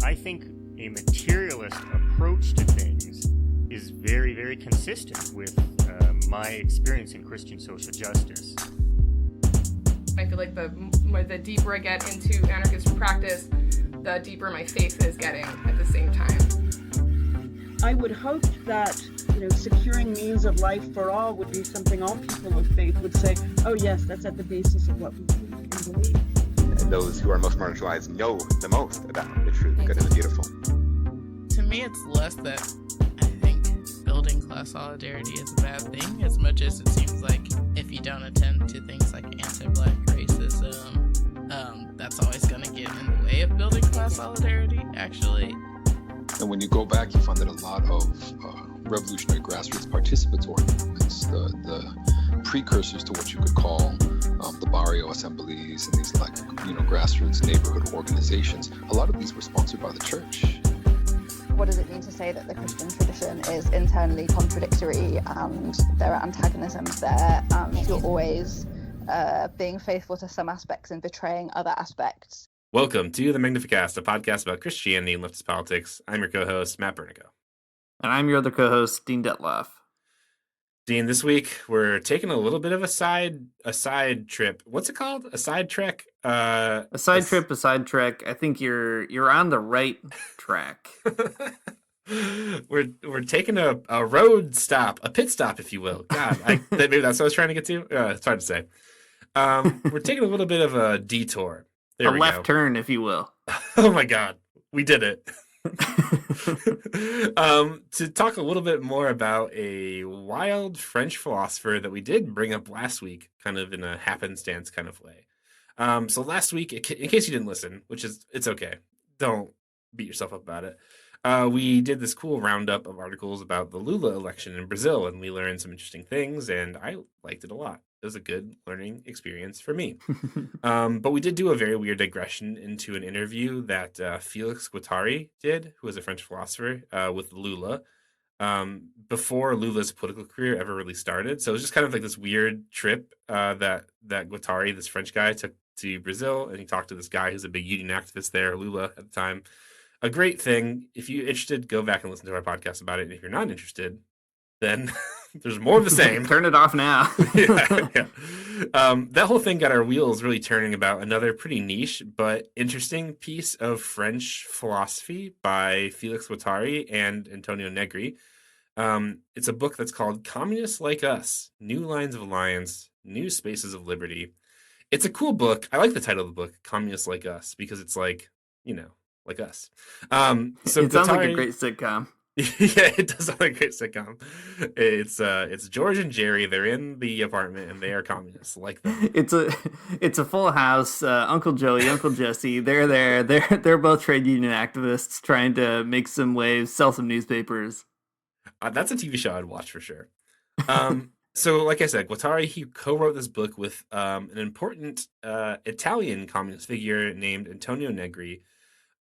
I think a materialist approach to things is very, very consistent with my experience in Christian social justice. I feel like the deeper I get into anarchist practice, the deeper my faith is getting at the same time. I would hope that, securing means of life for all would be something all people of faith would say, oh yes, that's at the basis of what we believe. Those who are most marginalized know the most about the true, the good, and the beautiful. To me, it's less that I think building class solidarity is a bad thing, as much as it seems like if you don't attend to things like anti-Black racism, that's always going to get in the way of building class solidarity, actually. And when you go back, you find that a lot of revolutionary grassroots participatory movements, the precursors to what you could call the barrio assemblies and these grassroots neighborhood organizations, a lot of these were sponsored by the church. What does it mean to say that the Christian tradition is internally contradictory and there are antagonisms there and you're always being faithful to some aspects and betraying other aspects? Welcome to the Magnificast, a podcast about Christianity and leftist politics. I'm your co-host, Matt Bernico. And I'm your other co-host, Dean Detloff. Dean, this week we're taking a little bit of a side trip. What's it called? A side trek? A side trek. I think you're on the right track. We're taking a road stop, a pit stop, if you will. God, maybe that's what I was trying to get to. It's hard to say. We're taking a little bit of a detour. There a left turn, if you will. Oh my God, we did it. To talk a little bit more about a wild French philosopher that we did bring up last week, kind of in a happenstance kind of way. So last week, in case you didn't listen, it's okay. Don't beat yourself up about it. We did this cool roundup of articles about the Lula election in Brazil, and we learned some interesting things, and I liked it a lot. It was a good learning experience for me. But we did do a very weird digression into an interview that Felix Guattari did, who was a French philosopher, with Lula, before Lula's political career ever really started. So it was just kind of like this weird trip that Guattari, this French guy, took to Brazil, and he talked to this guy who's a big union activist there, Lula, at the time. A great thing. If you're interested, go back and listen to our podcast about it. And if you're not interested, then there's more of the same. Turn it off now. yeah. That whole thing got our wheels really turning about another pretty niche but interesting piece of French philosophy by Felix Guattari and Antonio Negri. It's a book that's called Communists Like Us, New Lines of Alliance, New Spaces of Liberty. It's a cool book. I like the title of the book, Communists Like Us, because it's like us. So it sounds like a great sitcom. Yeah, it does sound like a great sitcom. It's George and Jerry. They're in the apartment and they are communists like them. It's a full house. Uncle Joey, Uncle Jesse, they're there. They're both trade union activists trying to make some waves, sell some newspapers. That's a TV show I'd watch for sure. So, like I said, Guattari, he co-wrote this book with an important Italian communist figure named Antonio Negri.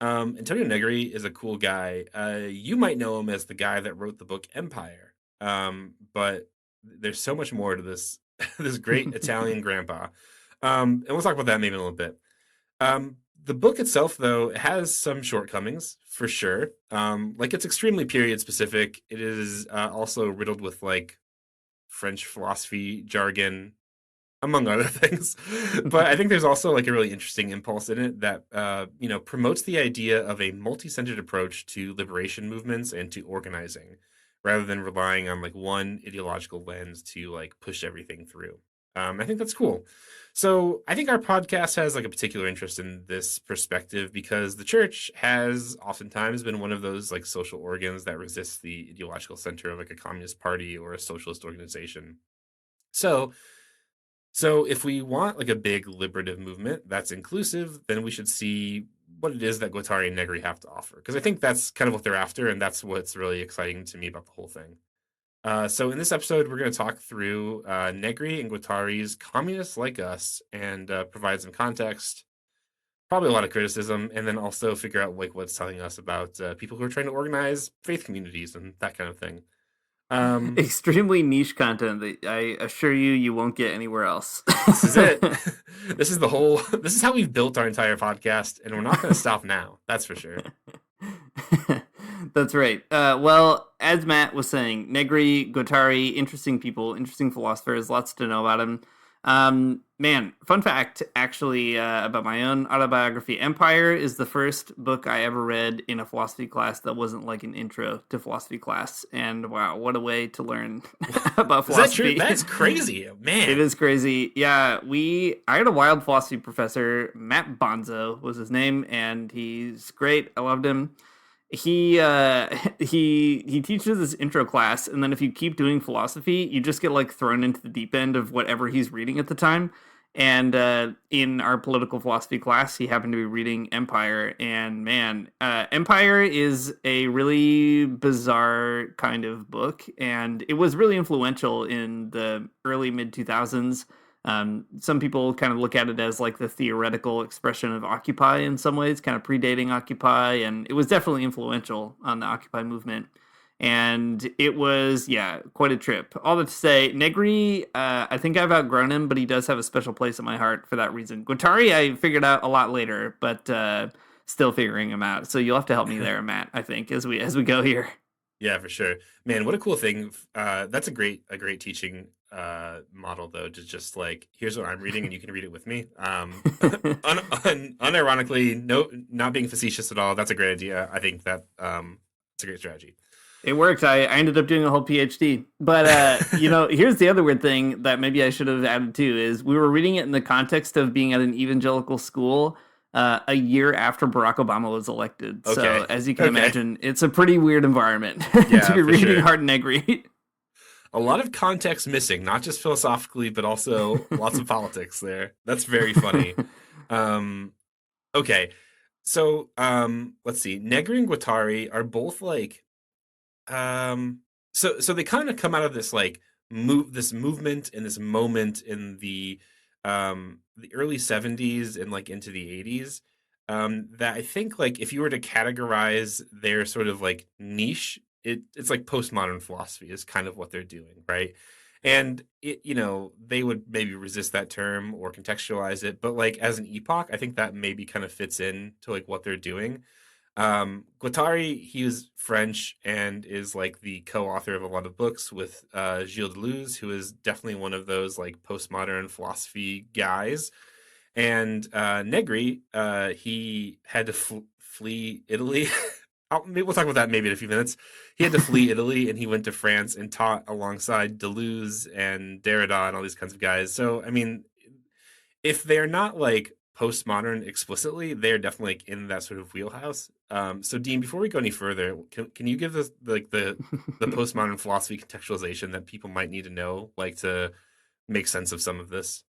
Antonio Negri is a cool guy. You might know him as the guy that wrote the book Empire. But there's so much more to this great Italian grandpa. And we'll talk about that maybe in a little bit. The book itself, though, has some shortcomings for sure. It's extremely period specific. It is also riddled with French philosophy jargon, among other things. But I think there's also a really interesting impulse in it that, promotes the idea of a multi-centered approach to liberation movements and to organizing, rather than relying on one ideological lens to push everything through. I think that's cool. So I think our podcast has a particular interest in this perspective because the church has oftentimes been one of those social organs that resists the ideological center of a communist party or a socialist organization. So if we want a big liberative movement that's inclusive, then we should see what it is that Guattari and Negri have to offer. Because I think that's kind of what they're after, and that's what's really exciting to me about the whole thing. So in this episode, we're going to talk through Negri and Guattari's Communists Like Us and provide some context, probably a lot of criticism, and then also figure out what it's telling us about people who are trying to organize faith communities and that kind of thing. Extremely niche content that I assure you won't get anywhere else. This is it. This is how we've built our entire podcast, and we're not going to stop now. That's for sure. That's right. Well, as Matt was saying, Negri, Guattari, interesting people, interesting philosophers, lots to know about him. Man, fun fact, actually, about my own autobiography. Empire is the first book I ever read in a philosophy class that wasn't like an intro to philosophy class. And wow, what a way to learn about philosophy. Is that true? That's crazy, man. It is crazy. Yeah, I had a wild philosophy professor, Matt Bonzo was his name, and he's great. I loved him. He teaches this intro class, and then if you keep doing philosophy, you just get like thrown into the deep end of whatever he's reading at the time. And in our political philosophy class, he happened to be reading Empire, and man, Empire is a really bizarre kind of book, and it was really influential in the early mid-2000s. Some people kind of look at it as like the theoretical expression of Occupy in some ways, kind of predating Occupy, and it was definitely influential on the Occupy movement. And it was, yeah, quite a trip. All that to say, Negri, I think I've outgrown him, but he does have a special place in my heart for that reason. Guattari, I figured out a lot later, but still figuring him out. So you'll have to help me there, Matt, I think, as we go here. Yeah, for sure. Man, what a cool thing. That's a great teaching model, though, to just like, here's what I'm reading and you can read it with me. Unironically, not being facetious at all. That's a great idea. I think that it's a great strategy. It worked. I ended up doing a whole PhD. But, here's the other weird thing that maybe I should have added too, is we were reading it in the context of being at an evangelical school a year after Barack Obama was elected. Okay. So as you can imagine, it's a pretty weird environment to be reading Hard Negri. A lot of context missing, not just philosophically, but also lots of politics there. That's very funny. Okay. So let's see. Negri and Guattari are both like, so they kind of come out of this like this movement and this moment in the early 70s and like into the 80s, that I think like if you were to categorize their sort of like niche, it's like postmodern philosophy is kind of what they're doing, right? And they would maybe resist that term or contextualize it, but like as an epoch, I think that maybe kind of fits in to like what they're doing. Guattari, he was French and is like the co-author of a lot of books with Gilles Deleuze, who is definitely one of those like postmodern philosophy guys. And Negri, he had to flee Italy. Maybe we'll talk about that maybe in a few minutes. He had to flee Italy and he went to France and taught alongside Deleuze and Derrida and all these kinds of guys. So, I mean, if they're not like postmodern explicitly, they're definitely like in that sort of wheelhouse. So Dean, before we go any further, can you give us like the postmodern philosophy contextualization that people might need to know, like to make sense of some of this?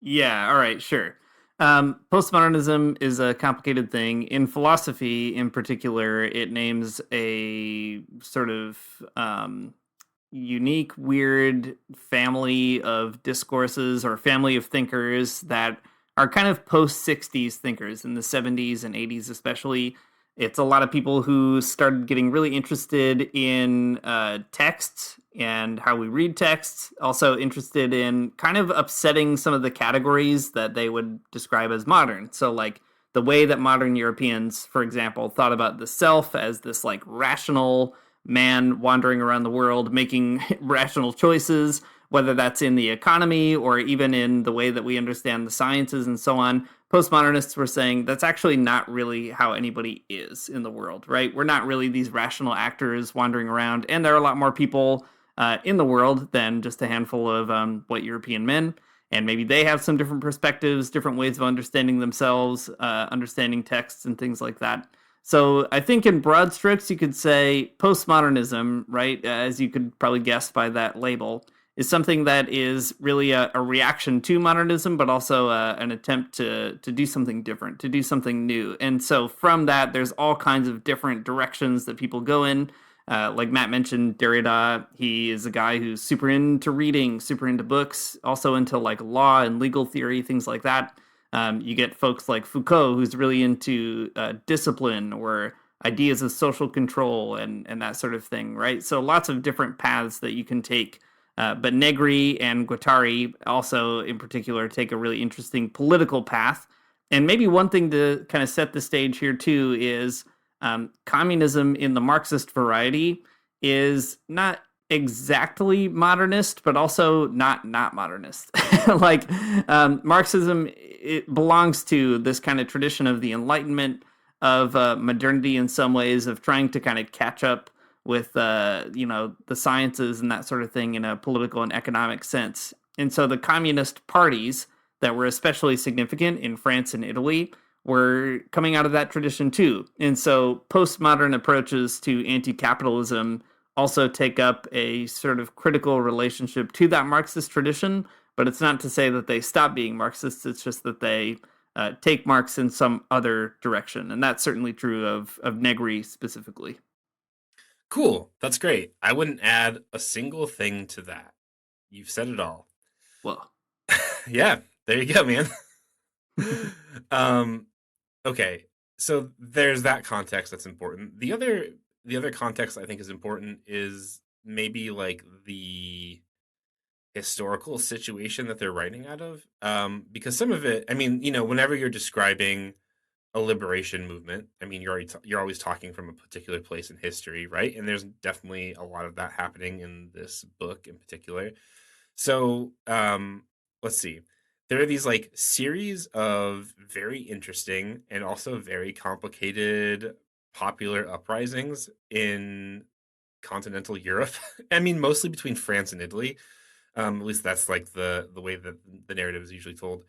Yeah, all right, sure. Postmodernism is a complicated thing. In philosophy, in particular, it names a sort of unique, weird family of discourses or family of thinkers that are kind of post-60s thinkers in the 70s and 80s especially. It's a lot of people who started getting really interested in texts and how we read texts, also interested in kind of upsetting some of the categories that they would describe as modern. So like the way that modern Europeans, for example, thought about the self as this like rational man wandering around the world, making rational choices, whether that's in the economy or even in the way that we understand the sciences and so on. Postmodernists were saying that's actually not really how anybody is in the world, right? We're not really these rational actors wandering around, and there are a lot more people in the world than just a handful of white European men, and maybe they have some different perspectives, different ways of understanding themselves, understanding texts and things like that. So I think in broad strokes, you could say postmodernism, right, as you could probably guess by that label, is something that is really a reaction to modernism, but also an attempt to do something different, to do something new. And so from that, there's all kinds of different directions that people go in. Like Matt mentioned, Derrida, he is a guy who's super into reading, super into books, also into like law and legal theory, things like that. You get folks like Foucault, who's really into discipline or ideas of social control and that sort of thing, right? So lots of different paths that you can take. But Negri and Guattari also, in particular, take a really interesting political path. And maybe one thing to kind of set the stage here, too, is Communism in the Marxist variety is not exactly modernist, but also not modernist. Like Marxism, it belongs to this kind of tradition of the Enlightenment, of modernity in some ways, of trying to kind of catch up with the sciences and that sort of thing in a political and economic sense. And so the communist parties that were especially significant in France and Italy were coming out of that tradition too. And so postmodern approaches to anti-capitalism also take up a sort of critical relationship to that Marxist tradition, but it's not to say that they stop being Marxists. It's just that they take Marx in some other direction. And that's certainly true of Negri specifically. Cool. That's great. I wouldn't add a single thing to that. You've said it all. Well, yeah, there you go, man. Okay, so there's that context that's important. The other context I think is important is maybe like the historical situation that they're writing out of, because some of it, I mean, whenever you're describing a liberation movement, I mean, you're always talking from a particular place in history, right? And there's definitely a lot of that happening in this book in particular. So let's see. There are these like series of very interesting and also very complicated popular uprisings in continental Europe. I mean, mostly between France and Italy. At least that's like the way that the narrative is usually told.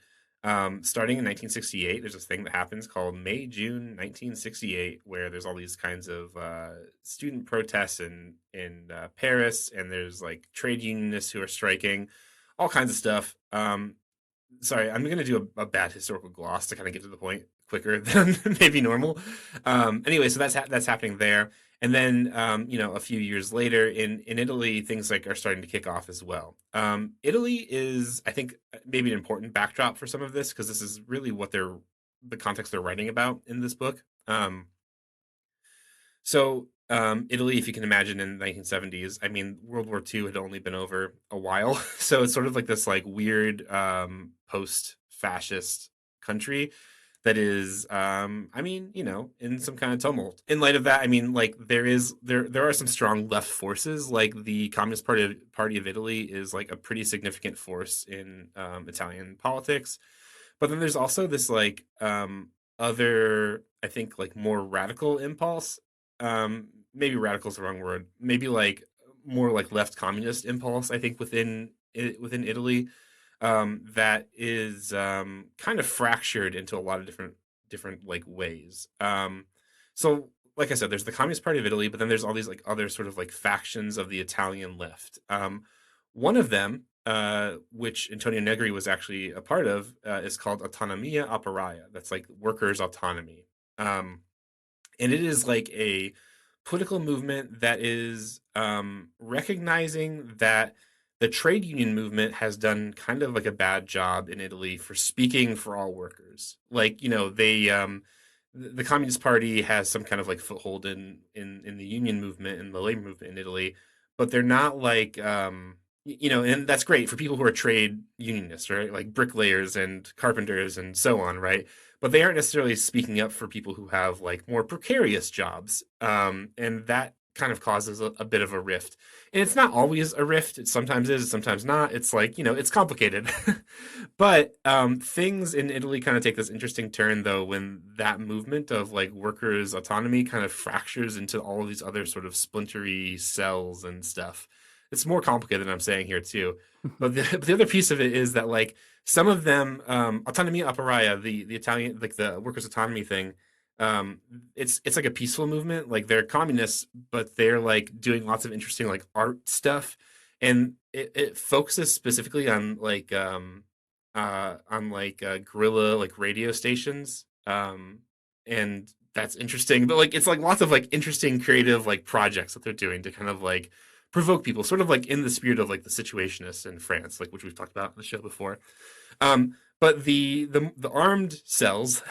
Starting in 1968, there's this thing that happens called May-June 1968, where there's all these kinds of student protests in Paris, and there's like trade unionists who are striking, all kinds of stuff. Sorry, I'm going to do a bad historical gloss to kind of get to the point quicker than maybe normal. Anyway, so that's happening there. And then, a few years later in Italy, things like are starting to kick off as well. Italy is, I think, maybe an important backdrop for some of this, because this is really what the context they're writing about in this book. Italy, if you can imagine, in the 1970s, I mean, World War II had only been over a while. So it's sort of like this like weird post-fascist country that is, in some kind of tumult. In light of that, I mean, like there are some strong left forces. Like the Communist Party of Italy is like a pretty significant force in Italian politics. But then there's also this like other, I think, like more radical impulse. Maybe radical is the wrong word. Maybe like more like left communist impulse, I think, within Italy. That is kind of fractured into a lot of different like ways. So like I said, there's the Communist Party of Italy, but then there's all these like other sort of like factions of the Italian left. One of them, which Antonio Negri was actually a part of, is called Autonomia Operaia. That's like workers' autonomy. And it is like a political movement that is recognizing that the trade union movement has done kind of like a bad job in Italy for speaking for all workers. Like, the Communist Party has some kind of like foothold in the union movement and the labor movement in Italy, but they're not like, and that's great for people who are trade unionists, right? Like bricklayers and carpenters and so on, right? But they aren't necessarily speaking up for people who have like more precarious jobs. And that kind of causes a bit of a rift. And it's not always a rift. It sometimes is, sometimes not. It's like, it's complicated. But things in Italy kind of take this interesting turn, though, when that movement of like workers' autonomy kind of fractures into all of these other sort of splintery cells and stuff. It's more complicated than I'm saying here, too. But the other piece of it is that like some of them, Autonomia Operaia, the Italian, like the workers' autonomy thing, it's like a peaceful movement. Like they're communists, but they're like doing lots of interesting like art stuff, and it focuses specifically on like guerrilla like radio stations, and that's interesting. But like it's like lots of like interesting creative like projects that they're doing to kind of like provoke people, sort of like in the spirit of like the Situationists in France, like which we've talked about on the show before. But the armed cells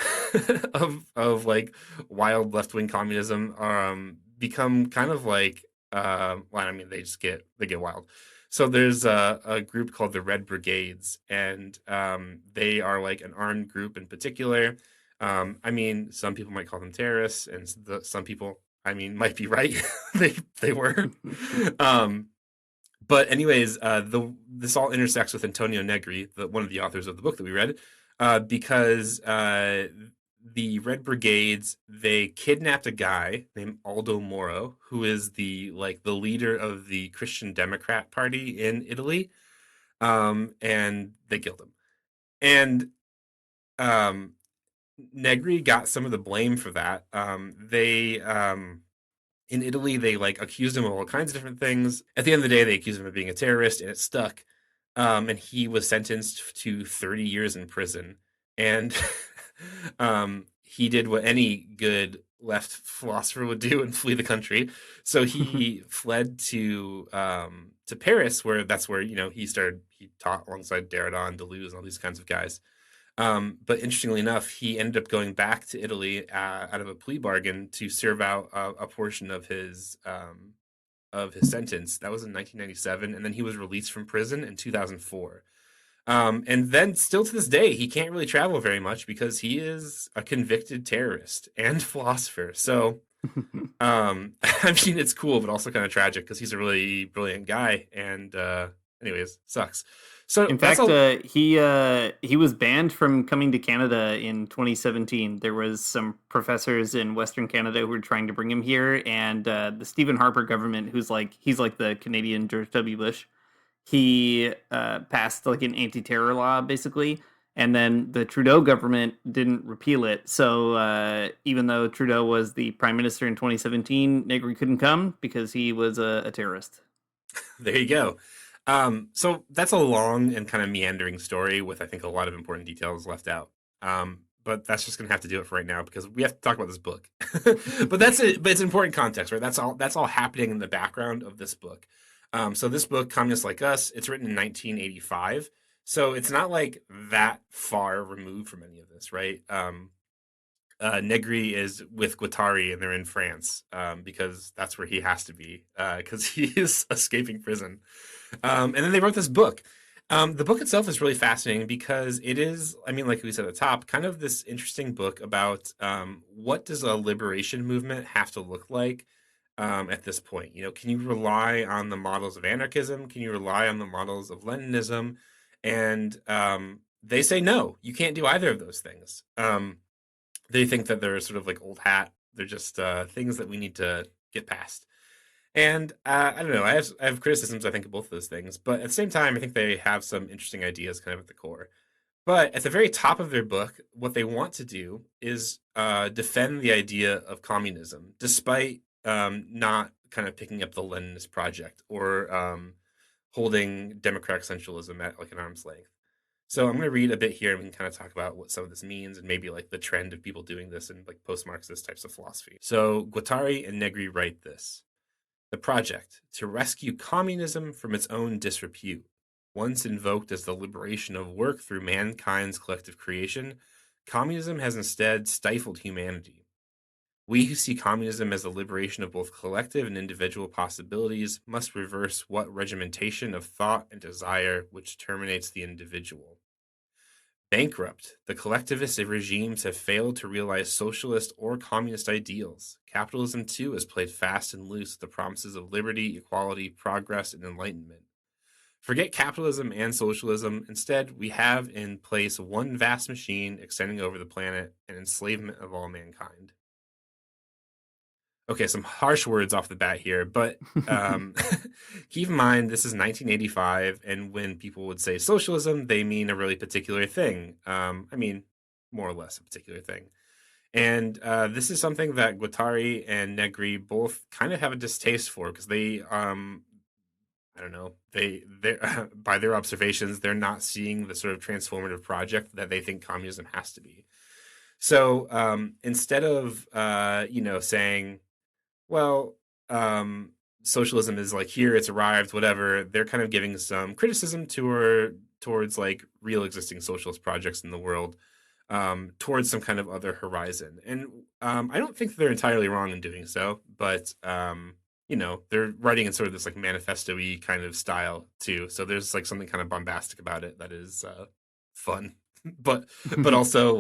of like wild left wing communism become kind of like they get wild. So there's a group called the Red Brigades, and they are like an armed group in particular. I mean, some people might call them terrorists, and some people, I mean, might be right. They were. But anyways, this all intersects with Antonio Negri, one of the authors of the book that we read, because the Red Brigades, they kidnapped a guy named Aldo Moro, who is the leader of the Christian Democrat Party in Italy, and they killed him. And Negri got some of the blame for that. In Italy, they accused him of all kinds of different things. At the end of the day, they accused him of being a terrorist, and it stuck. And he was sentenced to 30 years in prison. And he did what any good left philosopher would do and flee the country. So he fled to Paris, that's where he taught alongside Derrida and Deleuze and all these kinds of guys. But interestingly enough, he ended up going back to Italy out of a plea bargain to serve out a portion of his sentence. That was in 1997, and then he was released from prison in 2004. And then still to this day, he can't really travel very much because he is a convicted terrorist and philosopher. So, I mean, it's cool, but also kind of tragic because he's a really brilliant guy. And anyways, sucks. So in fact, he was banned from coming to Canada in 2017. There was some professors in Western Canada who were trying to bring him here, and the Stephen Harper government, he's like the Canadian George W. Bush, he passed an anti-terror law basically, and then the Trudeau government didn't repeal it. So even though Trudeau was the prime minister in 2017, Negri couldn't come because he was a terrorist. There you go. So that's a long and kind of meandering story with, I think, a lot of important details left out. But that's just going to have to do it for right now because we have to talk about this book. But that's it. But it's important context, right? That's all happening in the background of this book. So this book, Communists Like Us, it's written in 1985. So it's not that far removed from any of this, right? Negri is with Guattari and they're in France because that's where he has to be because he is escaping prison. And then they wrote this book. The book itself is really fascinating because it is, I mean, like we said at the top, kind of this interesting book about what does a liberation movement have to look like at this point? Can you rely on the models of anarchism? Can you rely on the models of Leninism? And they say, no, you can't do either of those things. They think that they're sort of old hat. They're just things that we need to get past. And I don't know. I have criticisms, I think, of both of those things. But at the same time, I think they have some interesting ideas kind of at the core. But at the very top of their book, what they want to do is defend the idea of communism, despite not kind of picking up the Leninist project or holding democratic centralism at an arm's length. So I'm going to read a bit here and we can kind of talk about what some of this means and maybe the trend of people doing this in post-Marxist types of philosophy. So Guattari and Negri write this. The project to rescue communism from its own disrepute, once invoked as the liberation of work through mankind's collective creation, communism has instead stifled humanity. We who see communism as the liberation of both collective and individual possibilities must reverse what regimentation of thought and desire which terminates the individual. Bankrupt, the collectivist regimes have failed to realize socialist or communist ideals. Capitalism, too, has played fast and loose with the promises of liberty, equality, progress, and enlightenment. Forget capitalism and socialism. Instead, we have in place one vast machine extending over the planet and enslavement of all mankind. Okay, some harsh words off the bat here, but keep in mind this is 1985, and when people would say socialism, they mean a really particular thing. I mean, more or less a particular thing. And this is something that Guattari and Negri both kind of have a distaste for because they, I don't know, they by their observations, they're not seeing the sort of transformative project that they think communism has to be. So instead of, saying, well, socialism is here, it's arrived, whatever, they're kind of giving some criticism towards real existing socialist projects in the world, towards some kind of other horizon. And I don't think they're entirely wrong in doing so, but they're writing in sort of this manifesto-y kind of style too. So there's something kind of bombastic about it that is fun, but also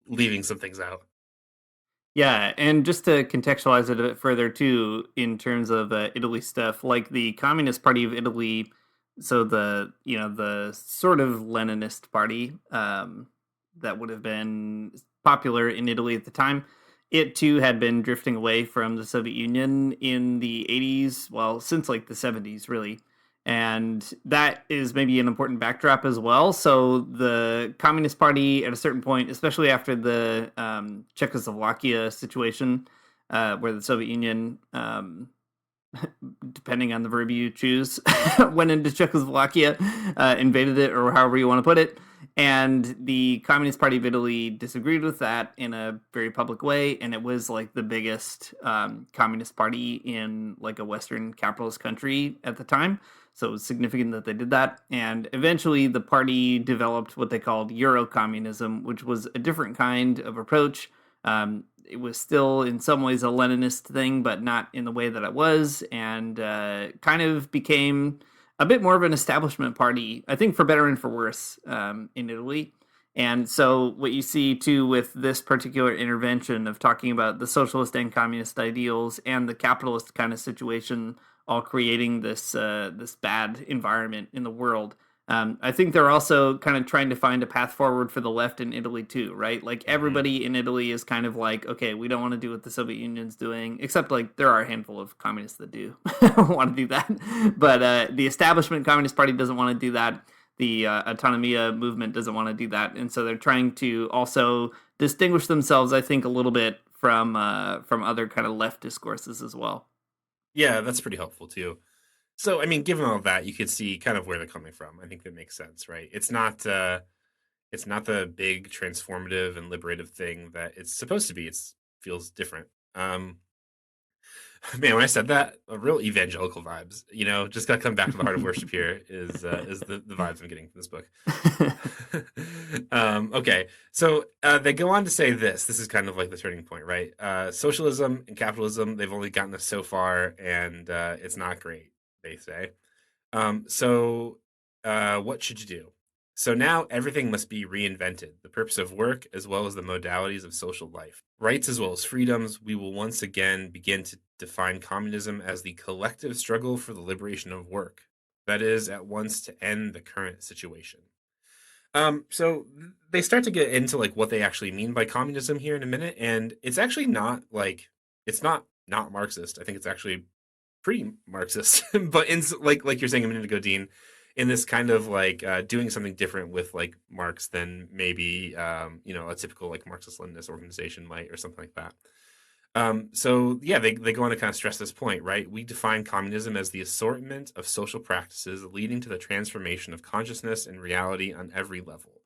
leaving some things out. Yeah, and just to contextualize it a bit further too, in terms of Italy stuff, like the Communist Party of Italy, so the sort of Leninist party that would have been popular in Italy at the time, it too had been drifting away from the Soviet Union in the 80s, well, since like the 70s, really. And that is maybe an important backdrop as well. So the Communist Party, at a certain point, especially after the Czechoslovakia situation, where the Soviet Union, depending on the verb you choose, went into Czechoslovakia, invaded it, or however you want to put it. And the Communist Party of Italy disagreed with that in a very public way, and it was like the biggest communist party in like a Western capitalist country at the time. So it was significant that they did that. And eventually the party developed what they called Euro-communism, which was a different kind of approach. It was still in some ways a Leninist thing, but not in the way that it was, and kind of became a bit more of an establishment party, I think for better and for worse, in Italy. And so what you see too with this particular intervention of talking about the socialist and communist ideals and the capitalist kind of situation all creating this this bad environment in the world. I think they're also kind of trying to find a path forward for the left in Italy too, right? Like everybody in Italy is kind of like, okay, we don't want to do what the Soviet Union's doing, except like there are a handful of communists that do want to do that. But the establishment Communist Party doesn't want to do that. The Autonomia movement doesn't want to do that. And so they're trying to also distinguish themselves, I think, a little bit from other kind of left discourses as well. Yeah, that's pretty helpful too. So, I mean, given all that, you could see kind of where they're coming from. I think that makes sense, right? It's not the big transformative and liberative thing that it's supposed to be. It feels different. Man, when I said that, a real evangelical vibes. Just got to come back to the heart of worship here is the vibes I'm getting from this book. Okay, so they go on to say this. This is kind of like the turning point, right? Socialism and capitalism, they've only gotten us so far, and it's not great, they say. So what should you do? So now everything must be reinvented, the purpose of work as well as the modalities of social life. Rights as well as freedoms, we will once again begin to define communism as the collective struggle for the liberation of work. That is, at once to end the current situation. So they start to get into like what they actually mean by communism here in a minute, and it's actually not like, it's not Marxist. I think it's actually pretty Marxist, but in like you're saying a minute ago, Dean, in this kind of like doing something different with like Marx than maybe a typical like Marxist-Leninist organization might, or something like that. So yeah, they go on to kind of stress this point, right? We define communism as the assortment of social practices leading to the transformation of consciousness and reality on every level: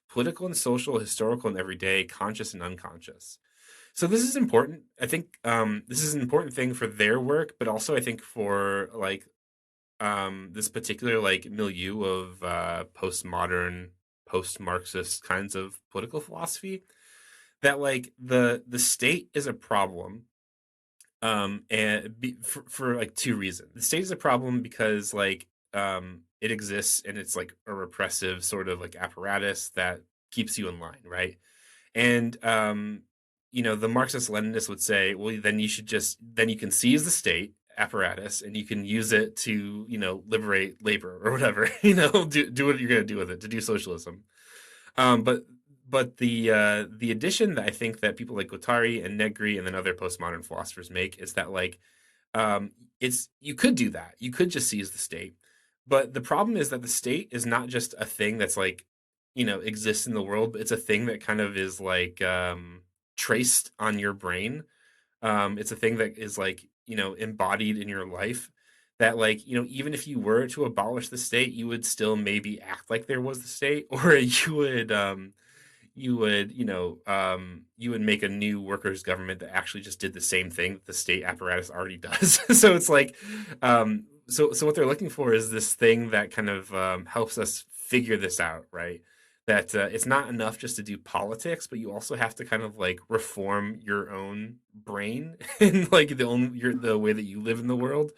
political and social, historical and everyday, conscious and unconscious. So this is important. I think this is an important thing for their work, but also I think for like this particular like milieu of postmodern, post-Marxist kinds of political philosophy, that like the state is a problem, for like two reasons. The state is a problem because like it exists and it's like a repressive sort of like apparatus that keeps you in line, right? And the Marxist Leninists would say, well, then you can seize the state apparatus and you can use it to liberate labor or whatever, do what you're going to do with it, to do socialism. But the addition that I think that people like Guattari and Negri and then other postmodern philosophers make is that like you could do that, you could just seize the state, but the problem is that the state is not just a thing that's like exists in the world, but it's a thing that kind of is like traced on your brain. It's a thing that is like embodied in your life, that like even if you were to abolish the state, you would still maybe act like there was the state, or you would make a new workers' government that actually just did the same thing that the state apparatus already does. So it's like so what they're looking for is this thing that kind of helps us figure this out, right? That it's not enough just to do politics, but you also have to kind of like reform your own brain and like the way that you live in the world,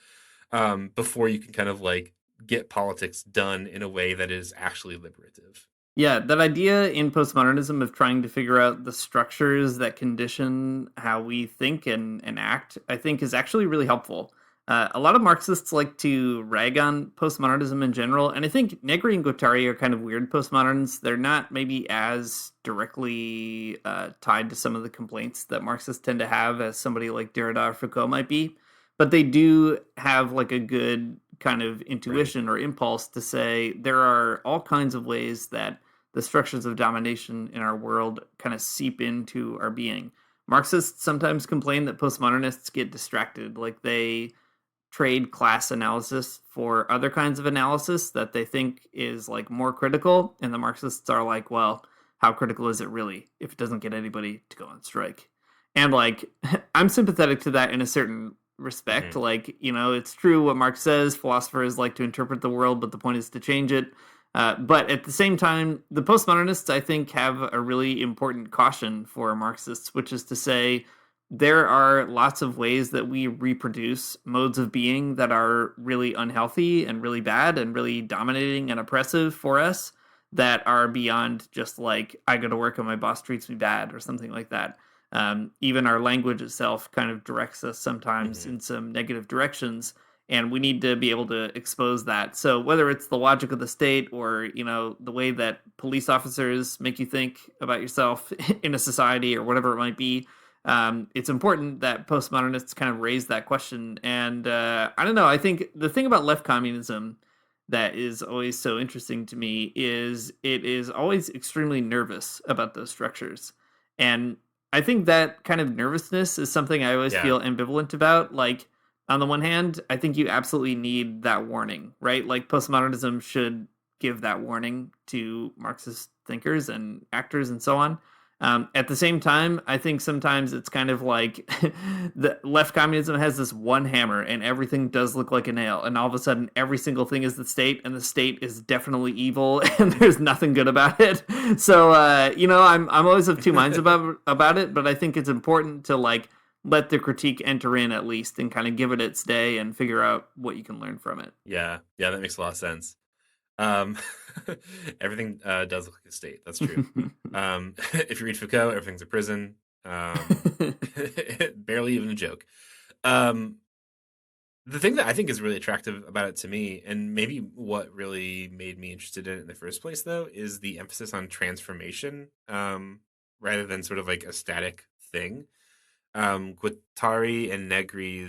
before you can kind of like get politics done in a way that is actually liberative. Yeah, that idea in postmodernism of trying to figure out the structures that condition how we think and act, I think is actually really helpful. A lot of Marxists like to rag on postmodernism in general, and I think Negri and Guattari are kind of weird postmoderns. They're not maybe as directly tied to some of the complaints that Marxists tend to have as somebody like Derrida or Foucault might be, but they do have like a good kind of intuition or impulse to say there are all kinds of ways that the structures of domination in our world kind of seep into our being. Marxists sometimes complain that postmodernists get distracted, like they trade class analysis for other kinds of analysis that they think is like more critical, and the Marxists are like, well, how critical is it really if it doesn't get anybody to go on strike? And like I'm sympathetic to that in a certain respect. Like, you know, it's true what Marx says, philosophers like to interpret the world, but the point is to change it. But at the same time, the postmodernists, I think, have a really important caution for Marxists, which is to say there are lots of ways that we reproduce modes of being that are really unhealthy and really bad and really dominating and oppressive for us, that are beyond just like, I go to work and my boss treats me bad or something like that. Even our language itself kind of directs us sometimes in some negative directions, and we need to be able to expose that. So whether it's the logic of the state or, you know, the way that police officers make you think about yourself in a society or whatever it might be, it's important that postmodernists kind of raise that question. And I don't know, I think the thing about left communism that is always so interesting to me is it is always extremely nervous about those structures. And I think that kind of nervousness is something I always feel ambivalent about. Like, on the one hand, I think you absolutely need that warning, right? Like, postmodernism should give that warning to Marxist thinkers and actors and so on. At the same time, I think sometimes it's kind of like the left communism has this one hammer and everything does look like a nail. And all of a sudden, every single thing is the state, and the state is definitely evil and there's nothing good about it. So, you know, I'm always of two minds about it, but I think it's important to like let the critique enter in at least and kind of give it its day and figure out what you can learn from it. Yeah, that makes a lot of sense. Everything does look like a state. That's true. If you read Foucault, everything's a prison. Barely even a joke. The thing that I think is really attractive about it to me, and maybe what really made me interested in it in the first place, though, is the emphasis on transformation rather than sort of like a static thing. Guattari and Negri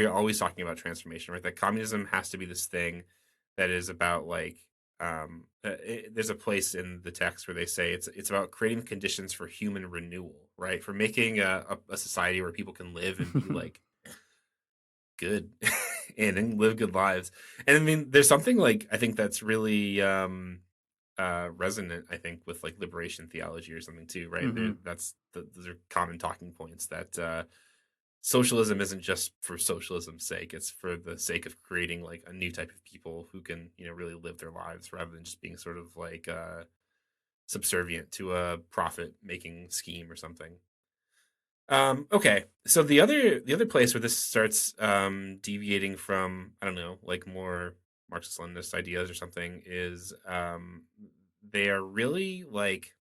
are always talking about transformation, right? That communism has to be this thing that is about like there's a place in the text where they say it's about creating conditions for human renewal, right? For making a society where people can live and be like good and live good lives. And I mean, there's something like I think that's really resonant, I think, with like liberation theology or something too, right? Those are common talking points that socialism isn't just for socialism's sake. It's for the sake of creating like a new type of people who can, you know, really live their lives rather than just being sort of like subservient to a profit making scheme or something. Okay. So the other place where this starts deviating from, I don't know, like more Marxist-Leninist ideas or something is they are really like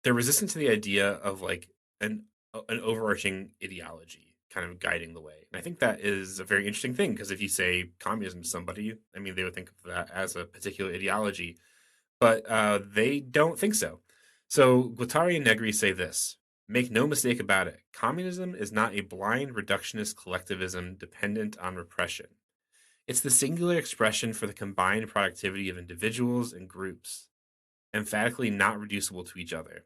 they're resistant to the idea of like an overarching ideology kind of guiding the way. And I think that is a very interesting thing, because if you say communism to somebody, I mean, they would think of that as a particular ideology, but they don't think so. So Guattari and Negri say this: make no mistake about it, communism is not a blind reductionist collectivism dependent on repression. It's the singular expression for the combined productivity of individuals and groups, emphatically not reducible to each other.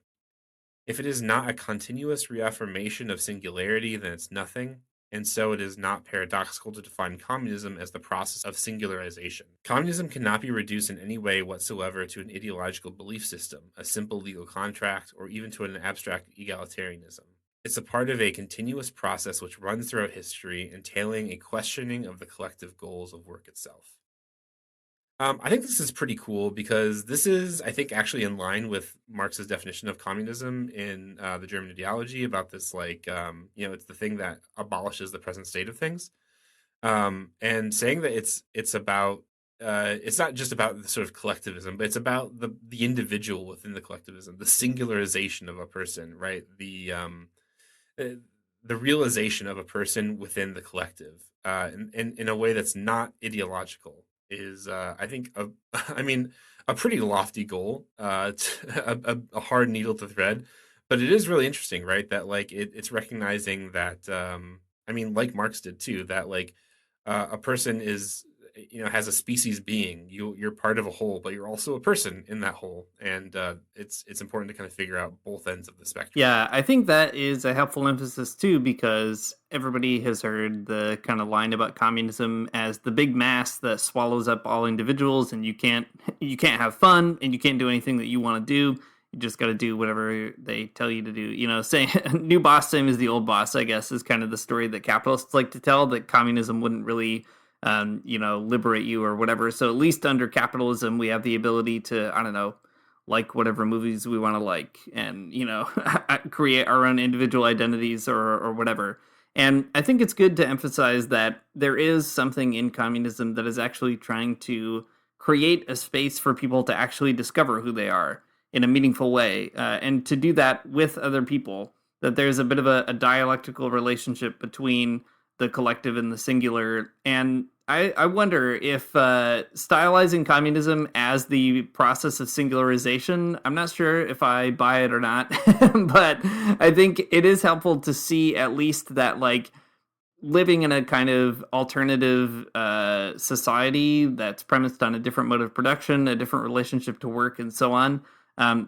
If it is not a continuous reaffirmation of singularity, then it's nothing, and so it is not paradoxical to define communism as the process of singularization. Communism cannot be reduced in any way whatsoever to an ideological belief system, a simple legal contract, or even to an abstract egalitarianism. It's a part of a continuous process which runs throughout history, entailing a questioning of the collective goals of work itself. I think this is pretty cool because this is, I think, actually in line with Marx's definition of communism in the German ideology about this, like, you know, it's the thing that abolishes the present state of things. and saying that it's about it's not just about the sort of collectivism, but it's about the individual within the collectivism, the singularization of a person, right? Uh, the realization of a person within the collective, in a way that's not ideological, is I think I mean, a pretty lofty goal, a hard needle to thread, but it is really interesting, right? That like it's recognizing that I mean, like Marx did too, that like a person is, has a species being. You're part of a whole, but you're also a person in that whole, and it's important to kind of figure out both ends of the spectrum. Yeah, I think that is a helpful emphasis too, because everybody has heard the kind of line about communism as the big mass that swallows up all individuals, and you can't have fun, and you can't do anything that you want to do. You just got to do whatever they tell you to do. Saying new boss, same as the old boss, I guess, is kind of the story that capitalists like to tell, that communism wouldn't really liberate you or whatever. So at least under capitalism, we have the ability to, I don't know, like whatever movies we want to like, and create our own individual identities or whatever. And I think it's good to emphasize that there is something in communism that is actually trying to create a space for people to actually discover who they are in a meaningful way, and to do that with other people. That there's a bit of a dialectical relationship between the collective and the singular. And I wonder if stylizing communism as the process of singularization, I'm not sure if I buy it or not, but I think it is helpful to see at least that, like, living in a kind of alternative society that's premised on a different mode of production, a different relationship to work, and so on,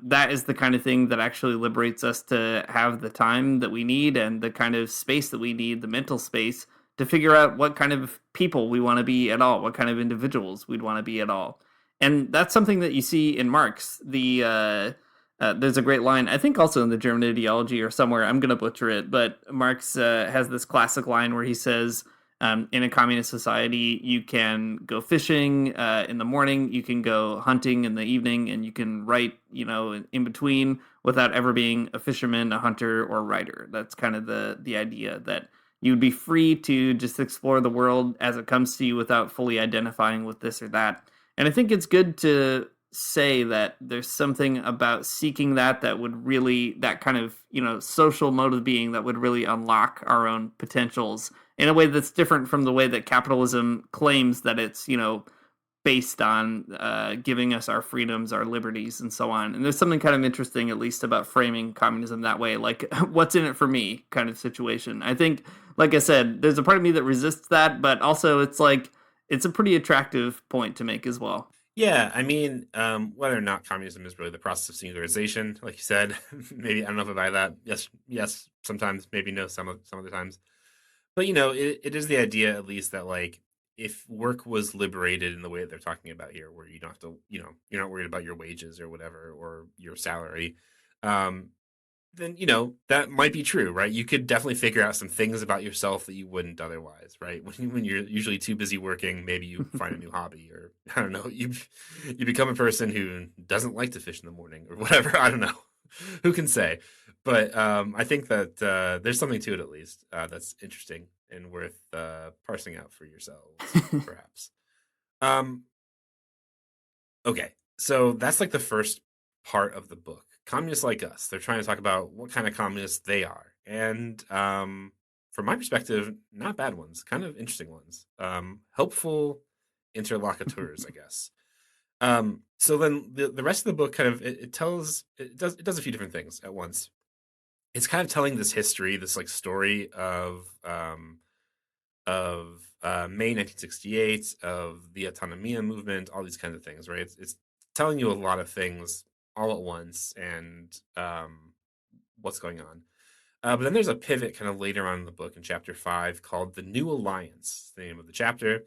that is the kind of thing that actually liberates us to have the time that we need and the kind of space that we need, the mental space, to figure out what kind of people we want to be at all, what kind of individuals we'd want to be at all. And that's something that you see in Marx. There's a great line, I think also in the German Ideology or somewhere, I'm going to butcher it, but Marx has this classic line where he says, in a communist society, you can go fishing in the morning, you can go hunting in the evening, and you can write, in between, without ever being a fisherman, a hunter, or writer. That's kind of the idea, that you'd be free to just explore the world as it comes to you without fully identifying with this or that. And I think it's good to say that there's something about seeking that would really, that kind of, social mode of being that would really unlock our own potentials in a way that's different from the way that capitalism claims that it's, based on giving us our freedoms, our liberties, and so on. And there's something kind of interesting, at least, about framing communism that way, like, what's in it for me kind of situation. I think, like I said, there's a part of me that resists that, but also it's like, it's a pretty attractive point to make as well. Yeah, I mean, whether or not communism is really the process of singularization, like you said, maybe I don't know if I buy that. Yes, sometimes, maybe no, some other times. But it is the idea, at least, that like, if work was liberated in the way that they're talking about here, where you don't have to, you're not worried about your wages or whatever, or your salary, then that might be true, right? You could definitely figure out some things about yourself that you wouldn't otherwise, right? When you're usually too busy working, maybe you find a new hobby, or I don't know, you become a person who doesn't like to fish in the morning or whatever. I don't know, who can say? But I think that there's something to it, at least, that's interesting and worth parsing out for yourselves, perhaps. Okay, so that's like the first part of the book. Communists like us. They're trying to talk about what kind of communists they are. And from my perspective, not bad ones, kind of interesting ones. Helpful interlocutors, I guess. So then the rest of the book kind of it does a few different things at once. It's kind of telling this history, this like story of May 1968, of the Autonomia movement, all these kinds of things, right? It's telling you a lot of things all at once, and what's going on. But then there's a pivot kind of later on in the book in chapter 5 called The New Alliance, the name of the chapter.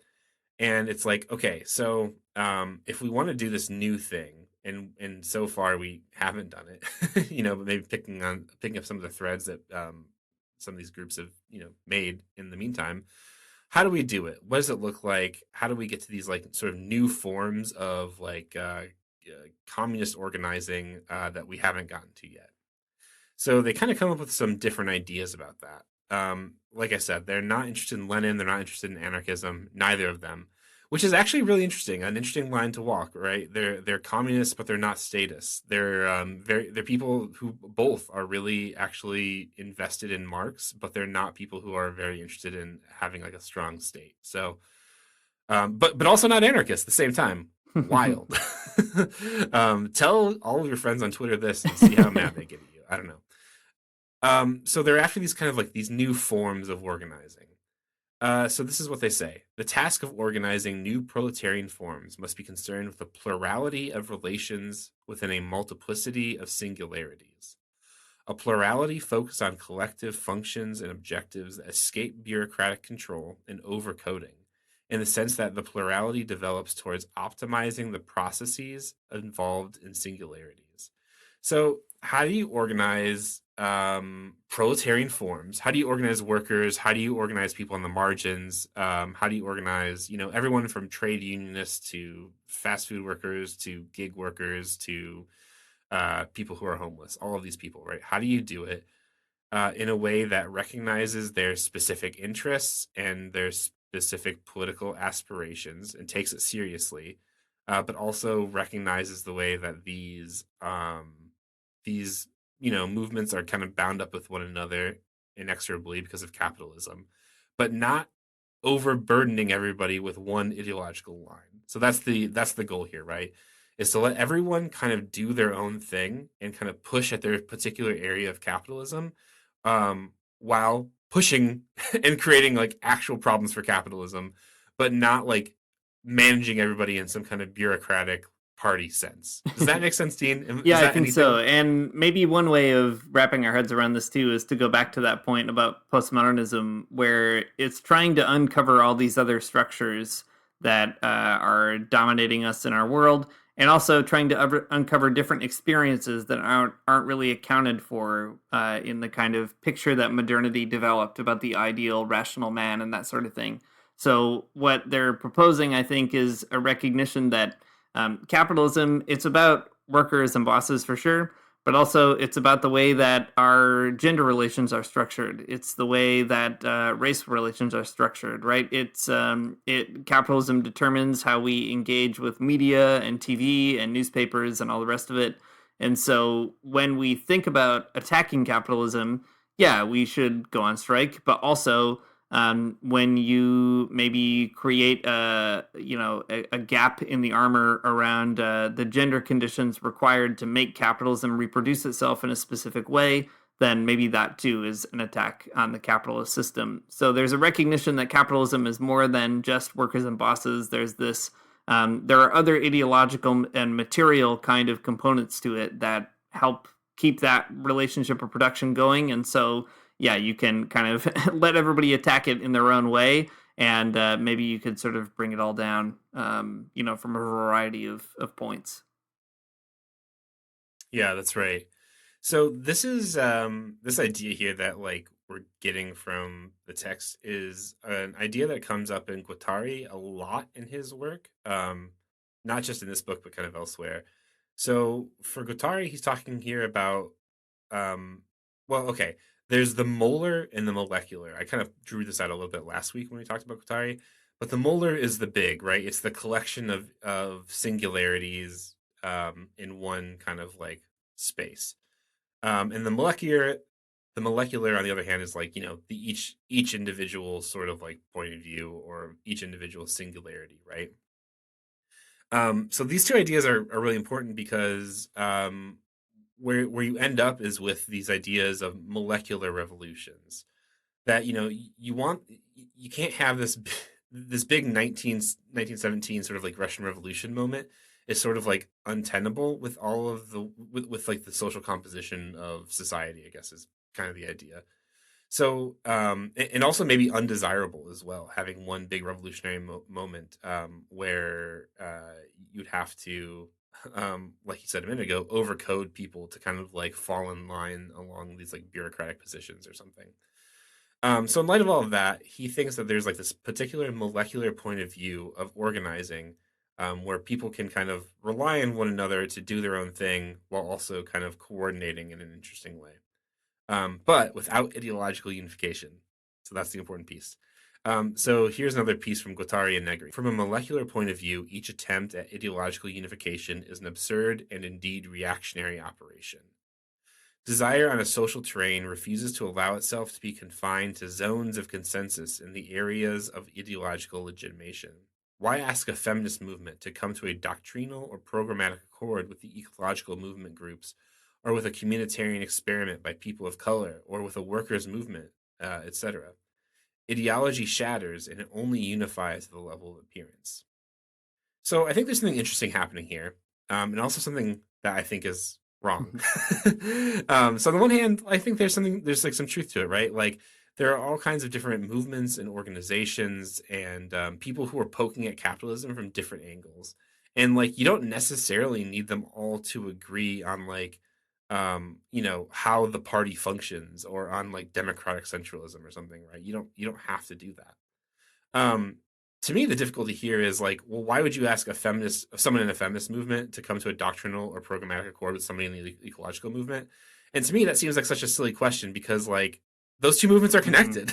And it's like, okay, so if we want to do this new thing, and so far we haven't done it, but maybe picking up some of the threads that some of these groups have, made in the meantime, how do we do it? What does it look like? How do we get to these like sort of new forms of like communist organizing that we haven't gotten to yet? So they kind of come up with some different ideas about that. like I said, they're not interested in Lenin. They're not interested in anarchism. Neither of them, which is actually really interesting. An interesting line to walk. Right? They're communists, but they're not statists. They're people who both are really actually invested in Marx, but they're not people who are very interested in having like a strong state. So, but also not anarchists at the same time. Wild. Tell all of your friends on Twitter this and see how mad they get at you. I don't know. So they're after these kind of like these new forms of organizing. So this is what they say. The task of organizing new proletarian forms must be concerned with a plurality of relations within a multiplicity of singularities. A plurality focused on collective functions and objectives that escape bureaucratic control and overcoding, in the sense that the plurality develops towards optimizing the processes involved in singularities. So how do you organize proletarian forms? How do you organize workers? How do you organize people on the margins? How do you organize, everyone from trade unionists to fast food workers to gig workers to people who are homeless, all of these people, right? How do you do it in a way that recognizes their specific interests and their specific political aspirations and takes it seriously, but also recognizes the way that these movements are kind of bound up with one another inexorably because of capitalism, but not overburdening everybody with one ideological line. So that's the goal here, right? Is to let everyone kind of do their own thing and kind of push at their particular area of capitalism, while pushing and creating like actual problems for capitalism, but not like managing everybody in some kind of bureaucratic party sense. Does that make sense, Dean? Yeah, I think so. And maybe one way of wrapping our heads around this too is to go back to that point about postmodernism, where it's trying to uncover all these other structures that are dominating us in our world, and also trying to uncover different experiences that aren't really accounted for in the kind of picture that modernity developed about the ideal rational man and that sort of thing. So what they're proposing, I think, is a recognition that capitalism, it's about workers and bosses for sure, but also it's about the way that our gender relations are structured. It's the way that race relations are structured, right? Capitalism determines how we engage with media and TV and newspapers and all the rest of it. And so when we think about attacking capitalism, yeah, we should go on strike, but also when you maybe create a gap in the armor around the gender conditions required to make capitalism reproduce itself in a specific way, then maybe that too is an attack on the capitalist system. So there's a recognition that capitalism is more than just workers and bosses. There's this, there are other ideological and material kind of components to it that help keep that relationship of production going. And so yeah, you can kind of let everybody attack it in their own way, and maybe you could sort of bring it all down, from a variety of points. Yeah, that's right. So this is this idea here that like we're getting from the text is an idea that comes up in Guattari a lot in his work, not just in this book, but kind of elsewhere. So for Guattari, he's talking here about, there's the molar and the molecular. I kind of drew this out a little bit last week when we talked about Guattari, but the molar is the big, right? It's the collection of singularities in one kind of like space. And the molecular, on the other hand, is like, each individual sort of like point of view or each individual singularity, right? So these two ideas are really important because where you end up is with these ideas of molecular revolutions that you can't have this big 1917 sort of like Russian Revolution moment is sort of like untenable with all of with like the social composition of society, I guess, is kind of the idea. So and also maybe undesirable as well, having one big revolutionary moment where you'd have to like you said a minute ago, overcode people to kind of like fall in line along these like bureaucratic positions or something. So in light of all of that, he thinks that there's like this particular molecular point of view of organizing where people can kind of rely on one another to do their own thing while also kind of coordinating in an interesting way. but without ideological unification. So that's the important piece. So here's another piece from Guattari and Negri. From a molecular point of view, each attempt at ideological unification is an absurd and indeed reactionary operation. Desire on a social terrain refuses to allow itself to be confined to zones of consensus in the areas of ideological legitimation. Why ask a feminist movement to come to a doctrinal or programmatic accord with the ecological movement groups, or with a communitarian experiment by people of color, or with a workers' movement, etc.? Ideology shatters and it only unifies at the level of appearance. So I think there's something interesting happening here, and also something that I think is wrong. So on the one hand, I think there's like some truth to it, right? Like there are all kinds of different movements and organizations and people who are poking at capitalism from different angles, and like you don't necessarily need them all to agree on like how the party functions or on like democratic centralism or something, right? You don't have to do that. To me, the difficulty here is like, well, why would you ask someone in a feminist movement to come to a doctrinal or programmatic accord with somebody in the ecological movement? And to me, that seems like such a silly question because like those two movements are connected.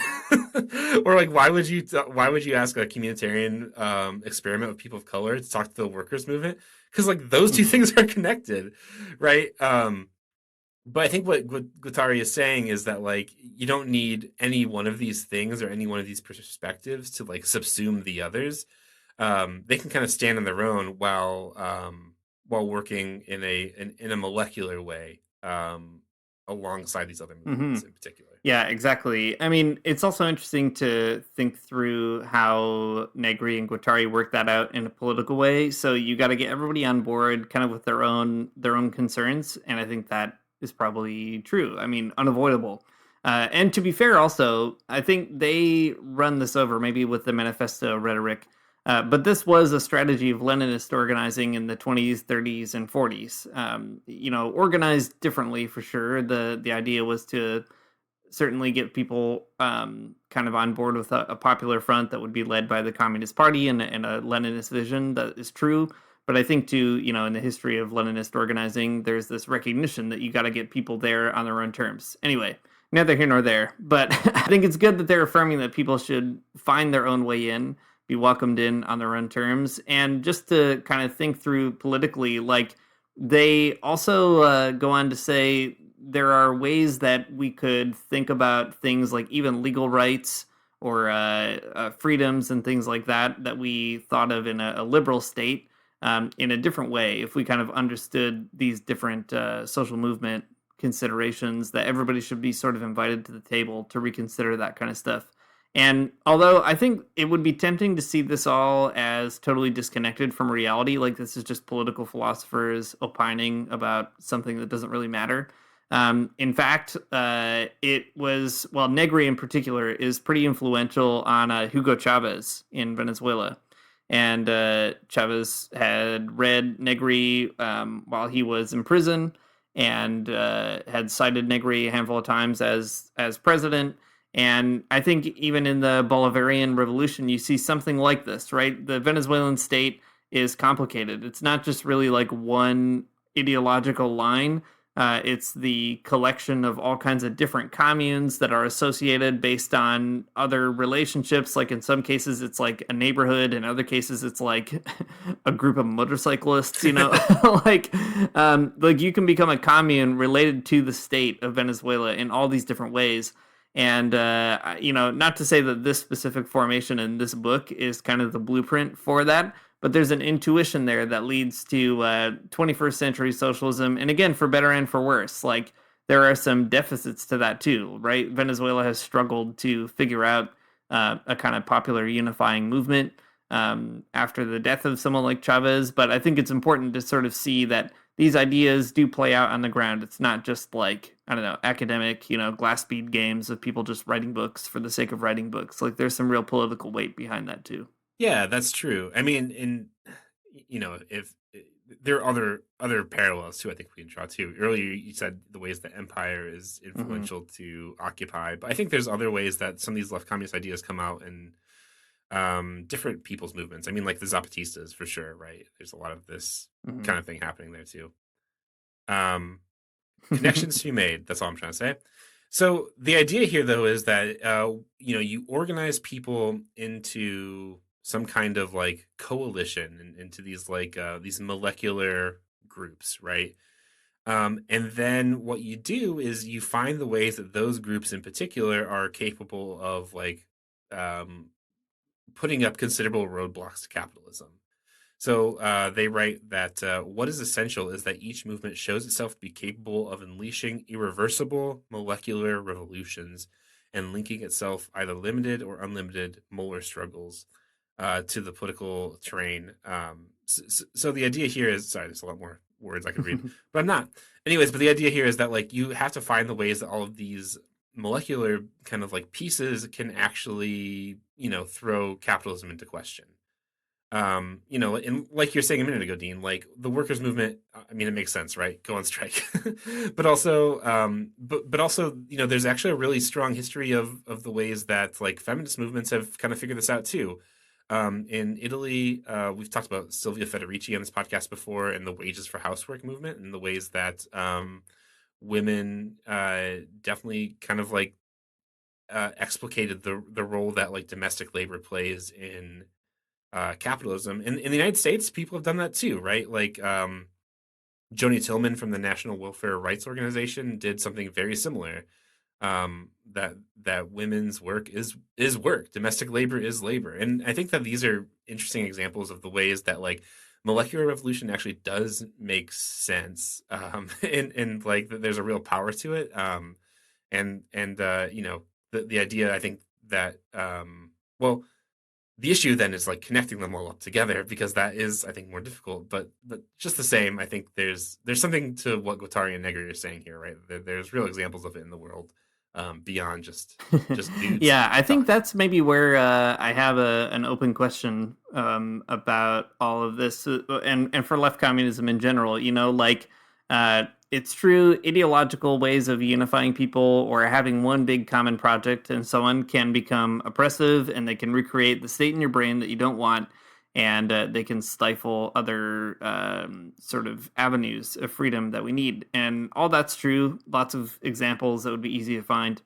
Or like, why would you ask a communitarian experiment with people of color to talk to the workers movement? Because like those two things are connected, right? But I think what Guattari is saying is that like you don't need any one of these things or any one of these perspectives to like subsume the others. They can kind of stand on their own while working in a molecular way alongside these other movements in particular. Yeah, exactly. I mean, it's also interesting to think through how Negri and Guattari work that out in a political way. So you got to get everybody on board, kind of with their own concerns, and I think that is probably true. I mean, unavoidable. And to be fair, also, I think they run this over maybe with the manifesto rhetoric. But this was a strategy of Leninist organizing in the 20s, 30s, and 40s. Organized differently for sure. The idea was to certainly get people kind of on board with a popular front that would be led by the Communist Party and a Leninist vision. That is true. But I think too, in the history of Leninist organizing, there's this recognition that you got to get people there on their own terms. Anyway, neither here nor there. But I think it's good that they're affirming that people should find their own way in, be welcomed in on their own terms. And just to kind of think through politically, like they also go on to say there are ways that we could think about things like even legal rights or freedoms and things like that we thought of in a liberal state. In a different way, if we kind of understood these different social movement considerations, that everybody should be sort of invited to the table to reconsider that kind of stuff. And although I think it would be tempting to see this all as totally disconnected from reality, like this is just political philosophers opining about something that doesn't really matter. In fact, Negri in particular is pretty influential on Hugo Chavez in Venezuela. And Chavez had read Negri while he was in prison and had cited Negri a handful of times as president. And I think even in the Bolivarian Revolution, you see something like this, right? The Venezuelan state is complicated. It's not just really like one ideological line. It's the collection of all kinds of different communes that are associated based on other relationships. Like in some cases, it's like a neighborhood. In other cases, it's like a group of motorcyclists, like you can become a commune related to the state of Venezuela in all these different ways. And, not to say that this specific formation in this book is kind of the blueprint for that, but there's an intuition there that leads to 21st century socialism. And again, for better and for worse, like there are some deficits to that too, right? Venezuela has struggled to figure out a kind of popular unifying movement after the death of someone like Chavez. But I think it's important to sort of see that these ideas do play out on the ground. It's not just like, I don't know, academic, glass bead games of people just writing books for the sake of writing books. Like there's some real political weight behind that too. Yeah, that's true. I mean, if there are other parallels too, I think we can draw too. Earlier, you said the ways that empire is influential to occupy, but I think there's other ways that some of these left communist ideas come out in different people's movements. I mean, like the Zapatistas for sure, right? There's a lot of this kind of thing happening there too. Connections to be made. That's all I'm trying to say. So the idea here, though, is that you organize people into some kind of like coalition and into these molecular groups, right? And then what you do is you find the ways that those groups in particular are capable of um, putting up considerable roadblocks to capitalism. So they write that what is essential is that each movement shows itself to be capable of unleashing irreversible molecular revolutions and linking itself either limited or unlimited molar struggles to the political terrain. So the idea here is, sorry, there's a lot more words I could read, but I'm not. Anyways, but the idea here is that like you have to find the ways that all of these molecular kind of like pieces can actually, throw capitalism into question. And like you're saying a minute ago, Dean, like the workers' movement, I mean, it makes sense, right? Go on strike. But also, there's actually a really strong history of the ways that like feminist movements have kind of figured this out too. In Italy, we've talked about Silvia Federici on this podcast before, and the wages for housework movement, and the ways that women definitely kind of like explicated the role that like domestic labor plays in capitalism. In the United States, people have done that too, right? Like Joni Tillman from the National Welfare Rights Organization did something very similar. That women's work is work, domestic labor is labor, and I think that these are interesting examples of the ways that like molecular revolution actually does make sense, and like there's a real power to it, the idea I think that the issue then is like connecting them all up together, because that is, I think, more difficult. But just the same, I think there's something to what Guattari and Negri are saying here, right? There's real examples of it in the world, beyond just dudes. Yeah, I think that's maybe where I have an open question about all of this, and for left communism in general. It's true, ideological ways of unifying people or having one big common project and so on can become oppressive, and they can recreate the state in your brain that you don't want, and they can stifle other sort of avenues of freedom that we need. And all that's true. Lots of examples that would be easy to find.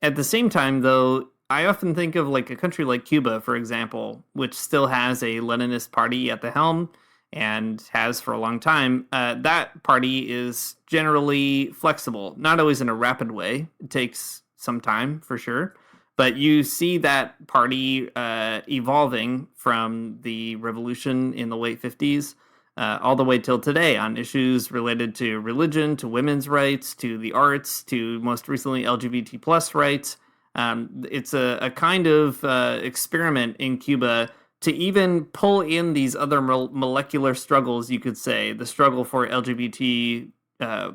At the same time, though, I often think of like a country like Cuba, for example, which still has a Leninist party at the helm, and has for a long time. That party is generally flexible, not always in a rapid way. It takes some time, for sure. But you see that party evolving from the revolution in the late 50s all the way till today on issues related to religion, to women's rights, to the arts, to most recently LGBT plus rights. It's a kind of experiment in Cuba to even pull in these other molecular struggles, you could say, the struggle for LGBT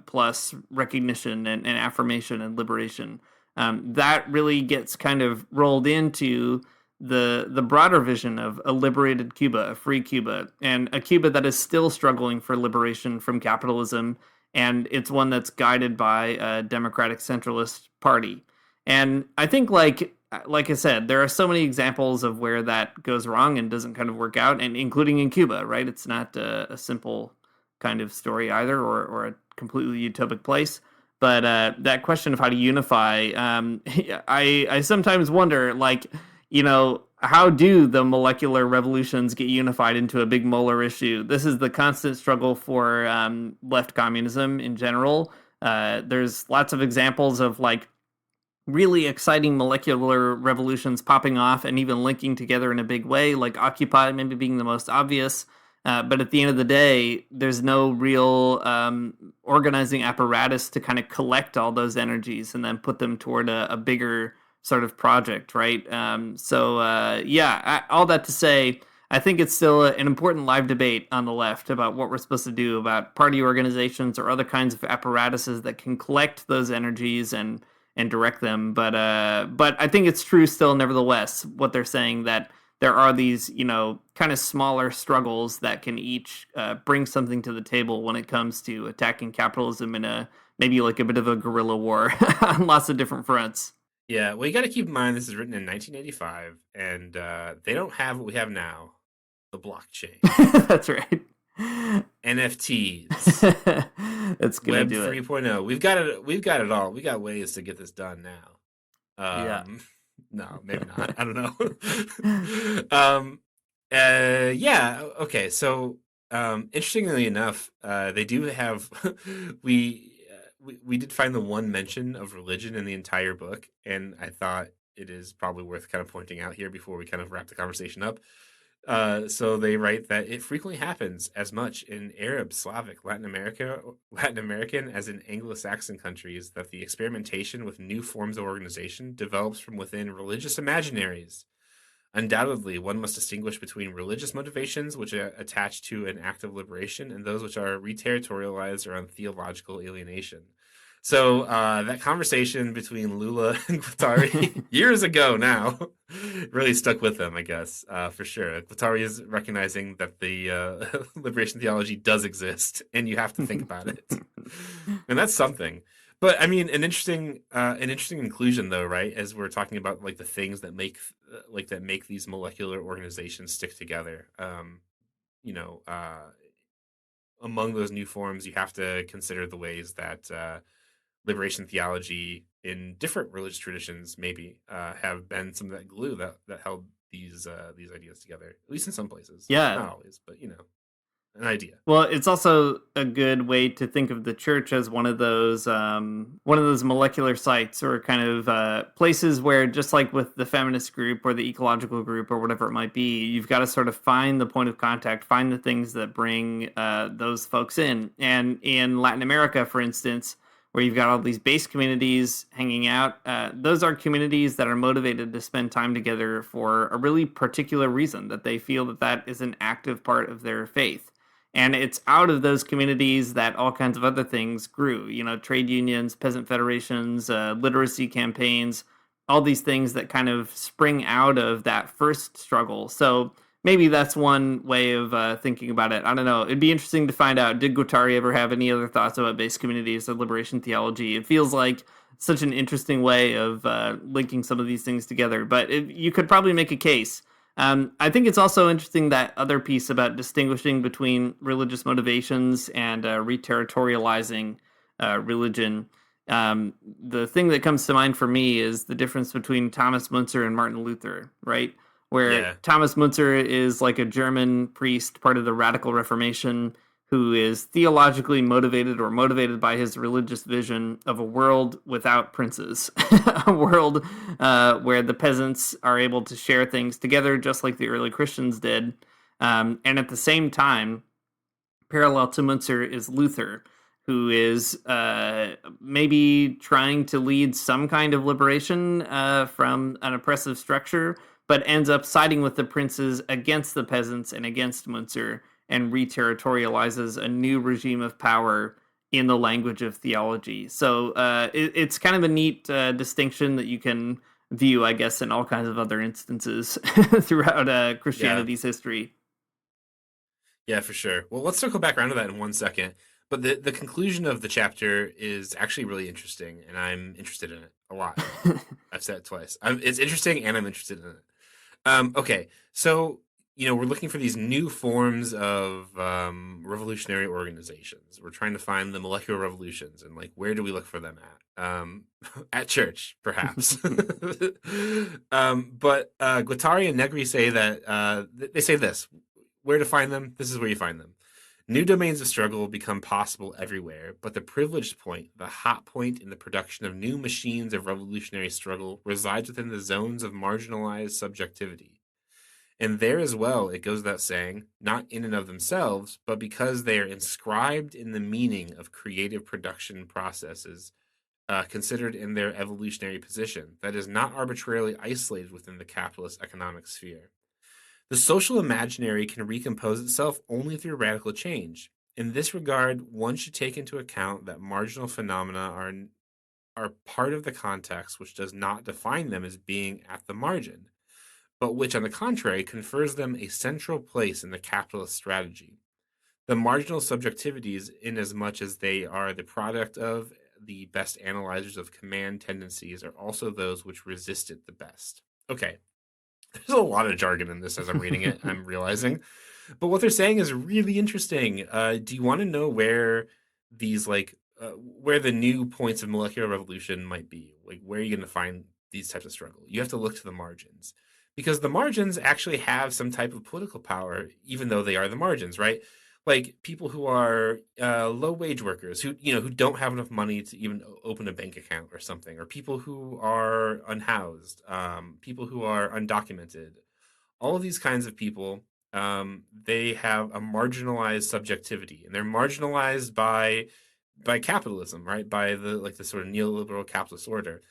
plus recognition and affirmation and liberation. That really gets kind of rolled into the broader vision of a liberated Cuba, a free Cuba, and a Cuba that is still struggling for liberation from capitalism, and it's one that's guided by a democratic centralist party. And I think, like I said, there are so many examples of where that goes wrong and doesn't kind of work out, and including in Cuba, right? It's not a simple kind of story either, or a completely utopic place. But that question of how to unify, I sometimes wonder, how do the molecular revolutions get unified into a big molar issue? This is the constant struggle for left communism in general. There's lots of examples of really exciting molecular revolutions popping off and even linking together in a big way, like Occupy maybe being the most obvious. But at the end of the day, there's no real organizing apparatus to kind of collect all those energies and then put them toward a bigger sort of project, right? All that to say, I think it's still an important live debate on the left about what we're supposed to do about party organizations or other kinds of apparatuses that can collect those energies and direct them. But I think it's true still, nevertheless, what they're saying, that there are these, kind of smaller struggles that can each bring something to the table when it comes to attacking capitalism in maybe like a bit of a guerrilla war on lots of different fronts. Yeah, well, you got to keep in mind this is written in 1985, and they don't have what we have now, the blockchain. That's right. NFTs, It's gonna Web do it. 3.0. We've got it. We've got it all. We got ways to get this done now. Yeah. No, maybe not. I don't know. Yeah. Okay. So, interestingly enough, they do have we did find the one mention of religion in the entire book, and I thought it is probably worth kind of pointing out here before we kind of wrap the conversation up. So they write that it frequently happens as much in Arab, Slavic, Latin American as in Anglo-Saxon countries that the experimentation with new forms of organization develops from within religious imaginaries. Undoubtedly, one must distinguish between religious motivations, which are attached to an act of liberation, and those which are reterritorialized or on theological alienation. So that conversation between Lula and Guattari years ago now really stuck with them, I guess, for sure. Guattari is recognizing that the liberation theology does exist, and you have to think about it, and that's something. But I mean, an interesting inclusion, though, right? As we're talking about like the things that make these molecular organizations stick together. You know, among those new forms, you have to consider the ways that liberation theology in different religious traditions maybe have been some of that glue that held these ideas together, at least in some places. Yeah. Not always, but you know, an idea. Well, it's also a good way to think of the church as one of those molecular sites or kind of places where, just like with the feminist group or the ecological group or whatever it might be, you've got to sort of find the point of contact, find the things that bring those folks in. And in Latin America, for instance, where you've got all these base communities hanging out, those are communities that are motivated to spend time together for a really particular reason, that they feel that that is an active part of their faith. And it's out of those communities that all kinds of other things grew, you know, trade unions, peasant federations, literacy campaigns, all these things that kind of spring out of that first struggle. So maybe that's one way of thinking about it. I don't know. It'd be interesting to find out, did Guattari ever have any other thoughts about base communities or liberation theology? It feels like such an interesting way of linking some of these things together. But you could probably make a case. I think it's also interesting, that other piece about distinguishing between religious motivations and reterritorializing religion. The thing that comes to mind for me is the difference between Thomas Müntzer and Martin Luther, right? Where Thomas Müntzer is like a German priest, part of the Radical Reformation, who is theologically motivated by his religious vision of a world without princes, a world where the peasants are able to share things together just like the early Christians did. And at the same time, parallel to Müntzer is Luther, who is maybe trying to lead some kind of liberation from an oppressive structure, but ends up siding with the princes against the peasants and against Müntzer, and reterritorializes a new regime of power in the language of theology. So it's kind of a neat distinction that you can view, I guess, in all kinds of other instances throughout Christianity's history. Yeah, for sure. Well, let's circle back around to that in 1 second. But the conclusion of the chapter is actually really interesting, and I'm interested in it a lot. I've said it twice. It's interesting, and I'm interested in it. Okay, so you know, we're looking for these new forms of revolutionary organizations. We're trying to find the molecular revolutions, and like, where do we look for them at? At church, perhaps. But Guattari and Negri say that they say this: where to find them? This is where you find them. New domains of struggle become possible everywhere, but the privileged point, the hot point in the production of new machines of revolutionary struggle, resides within the zones of marginalized subjectivity. And there as well, it goes without saying, not in and of themselves, but because they are inscribed in the meaning of creative production processes considered in their evolutionary position, that is not arbitrarily isolated within the capitalist economic sphere. The social imaginary can recompose itself only through radical change. In this regard, one should take into account that marginal phenomena are part of the context which does not define them as being at the margin, but which, on the contrary, confers them a central place in the capitalist strategy. The marginal subjectivities, inasmuch as they are the product of the best analyzers of command tendencies, are also those which resist it the best. Okay, There's a lot of jargon in this as I'm reading it, I'm realizing. But what they're saying is really interesting. Do you want to know where these where the new points of molecular revolution might be? Like, where are you going to find these types of struggle? You have to look to the margins, because the margins actually have some type of political power, even though they are the margins, right? Like people who are low wage workers who don't have enough money to even open a bank account or something, or people who are unhoused, people who are undocumented, all of these kinds of people, they have a marginalized subjectivity, and they're marginalized by capitalism, right? By the sort of neoliberal capitalist order.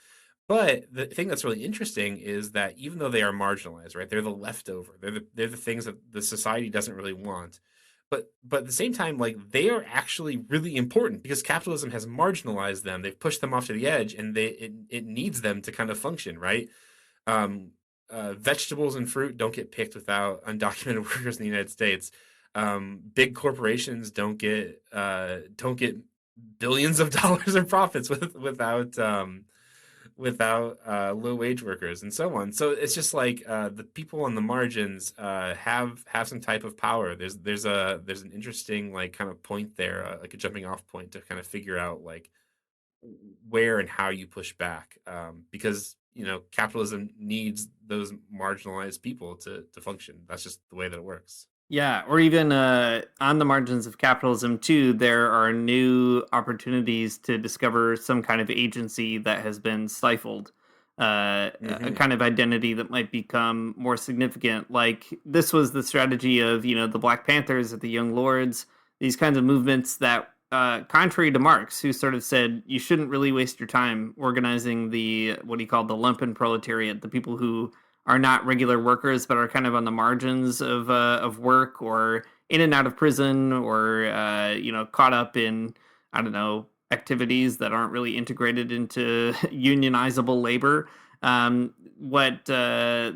But the thing that's really interesting is that even though they are marginalized, right, they're the leftover. They're the things that the society doesn't really want. But at the same time, like, they are actually really important because capitalism has marginalized them. They've pushed them off to the edge, and it needs them to kind of function, right? Vegetables and fruit don't get picked without undocumented workers in the United States. Big corporations don't get billions of dollars in profits without low wage workers and so on. So it's just like the people on the margins have some type of power. There's an interesting like kind of point there, like a jumping off point to kind of figure out like where and how you push back, because capitalism needs those marginalized people to function. That's just the way that it works. Yeah, or even on the margins of capitalism, too, there are new opportunities to discover some kind of agency that has been stifled, a kind of identity that might become more significant. Like, this was the strategy of, the Black Panthers, of the Young Lords, these kinds of movements that, contrary to Marx, who sort of said, you shouldn't really waste your time organizing what he called the lumpen proletariat, the people who are not regular workers, but are kind of on the margins of work, or in and out of prison, or caught up in, I don't know, activities that aren't really integrated into unionizable labor. What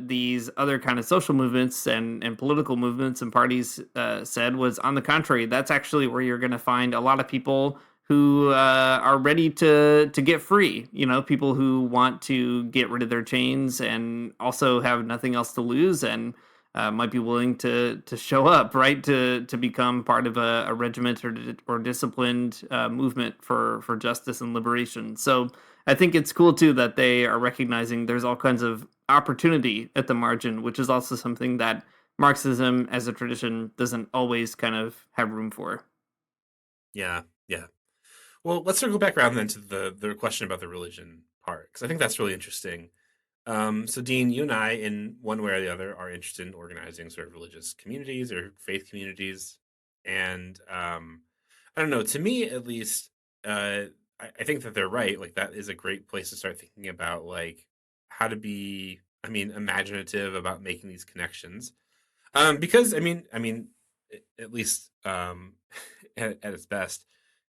these other kind of social movements and political movements and parties said was, on the contrary, that's actually where you're going to find a lot of people who are ready to get free, people who want to get rid of their chains and also have nothing else to lose, and might be willing to show up, right, to become part of a regiment or disciplined movement for justice and liberation. So I think it's cool, too, that they are recognizing there's all kinds of opportunity at the margin, which is also something that Marxism as a tradition doesn't always kind of have room for. Yeah. Well, let's circle back around then to the question about the religion part, because I think that's really interesting. So, Dean, you and I, in one way or the other, are interested in organizing sort of religious communities or faith communities. And I don't know, to me, at least, I think that they're right. Like, that is a great place to start thinking about, like, how to be, imaginative about making these connections. Because, at least at its best,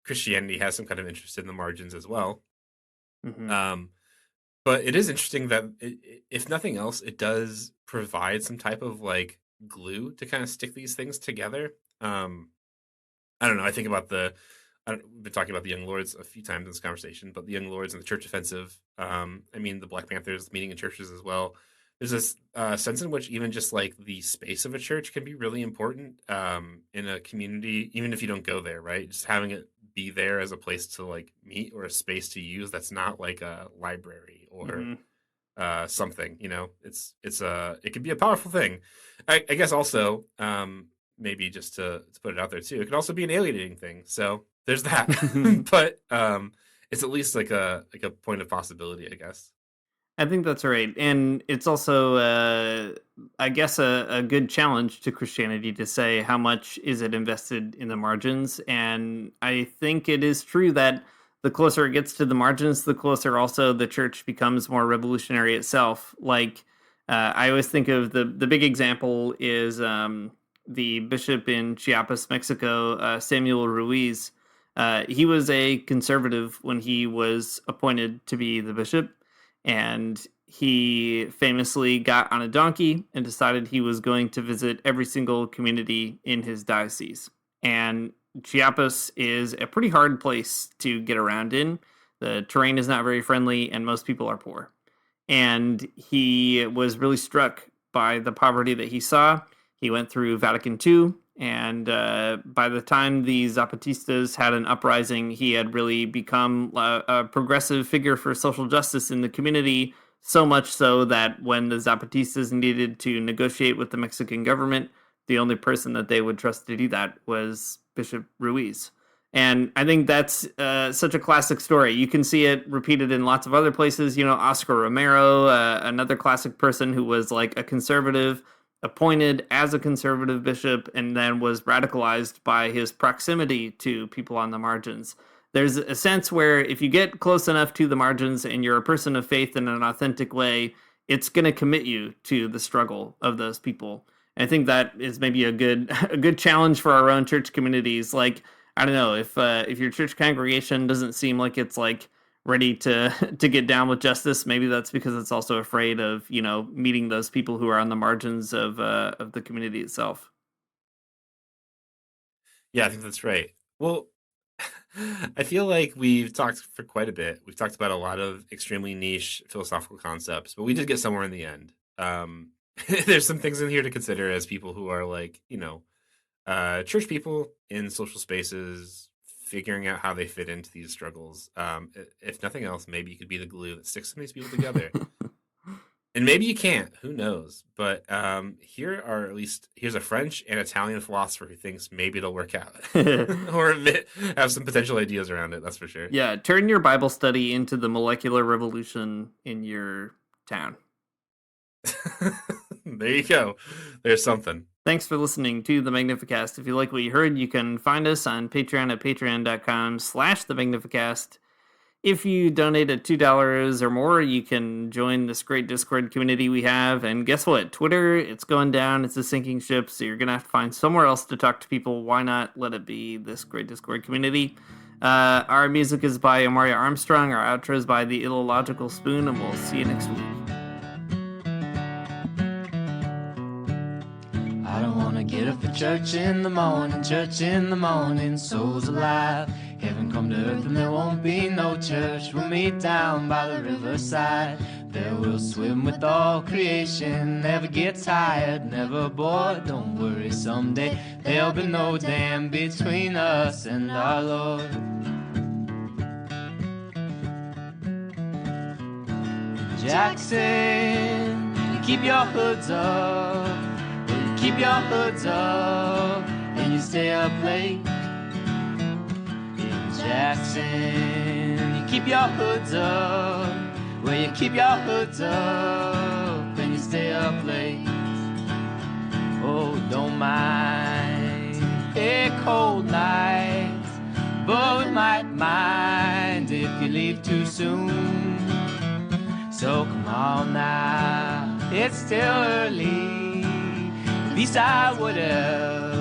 Christianity has some kind of interest in the margins as well. Mm-hmm. But it is interesting that if nothing else, it does provide some type of like glue to kind of stick these things together. I don't know. I think about we've been talking about the Young Lords a few times in this conversation, but the Young Lords and the Church Offensive. The Black Panthers meeting in churches as well. There's this sense in which even just like the space of a church can be really important in a community, even if you don't go there, right? Just having it be there as a place to like meet, or a space to use that's not like a library or something. It could be a powerful thing. I guess also maybe just to put it out there too, it could also be an alienating thing. So there's that. But it's at least like a point of possibility, I guess. I think that's right. And it's also, I guess, a good challenge to Christianity to say how much is it invested in the margins. And I think it is true that the closer it gets to the margins, the closer also the church becomes more revolutionary itself. Like, I always think of the big example is the bishop in Chiapas, Mexico, Samuel Ruiz. He was a conservative when he was appointed to be the bishop. And he famously got on a donkey and decided he was going to visit every single community in his diocese. And Chiapas is a pretty hard place to get around in. The terrain is not very friendly, and most people are poor. And he was really struck by the poverty that he saw. He went through Vatican II, and by the time the Zapatistas had an uprising, he had really become a progressive figure for social justice in the community, so much so that when the Zapatistas needed to negotiate with the Mexican government, the only person that they would trust to do that was Bishop Ruiz. And I think that's such a classic story. You can see it repeated in lots of other places. You know, Oscar Romero, another classic person who was like a conservative, appointed as a conservative bishop, and then was radicalized by his proximity to people on the margins. There's a sense where if you get close enough to the margins and you're a person of faith in an authentic way, it's going to commit you to the struggle of those people. And I think that is maybe a good challenge for our own church communities. Like, I don't know, if your church congregation doesn't seem like it's like ready to get down with justice, maybe that's because it's also afraid of, you know, meeting those people who are on the margins of the community itself. Yeah, I think that's right. Well, I feel like we've talked for quite a bit. We've talked about a lot of extremely niche philosophical concepts, but we did get somewhere in the end. There's some things in here to consider as people who are like, you know, church people in social spaces, figuring out how they fit into these struggles. If nothing else, maybe you could be the glue that sticks some of these people together. And maybe you can't, who knows? But here's a French and Italian philosopher who thinks maybe it'll work out or have some potential ideas around it. That's for sure. Yeah. Turn your Bible study into the molecular revolution in your town. There you go. There's something. Thanks for listening to the Magnificast. If you like what you heard, you can find us on Patreon at patreon.com/the Magnificast. If you donate at $2 or more, you can join this great Discord community we have. And guess what? Twitter, it's going down. It's a sinking ship, so you're going to have to find somewhere else to talk to people. Why not let it be this great Discord community? Our music is by Amaria Armstrong. Our outro is by The Illogical Spoon, and we'll see you next week. I don't wanna get up for church in the morning, souls alive. Heaven come to earth and there won't be no church. We'll meet down by the riverside. There we'll swim with all creation. Never get tired, never bored. Don't worry, someday there'll be no dam between us and our Lord. Jackson, keep your hoods up. Keep your hoods up and you stay up late. In Jackson, you keep your hoods up. Well, you keep your hoods up and you stay up late. Oh, don't mind a cold night, but we might mind if you leave too soon. So come on now, it's still early. At least I would have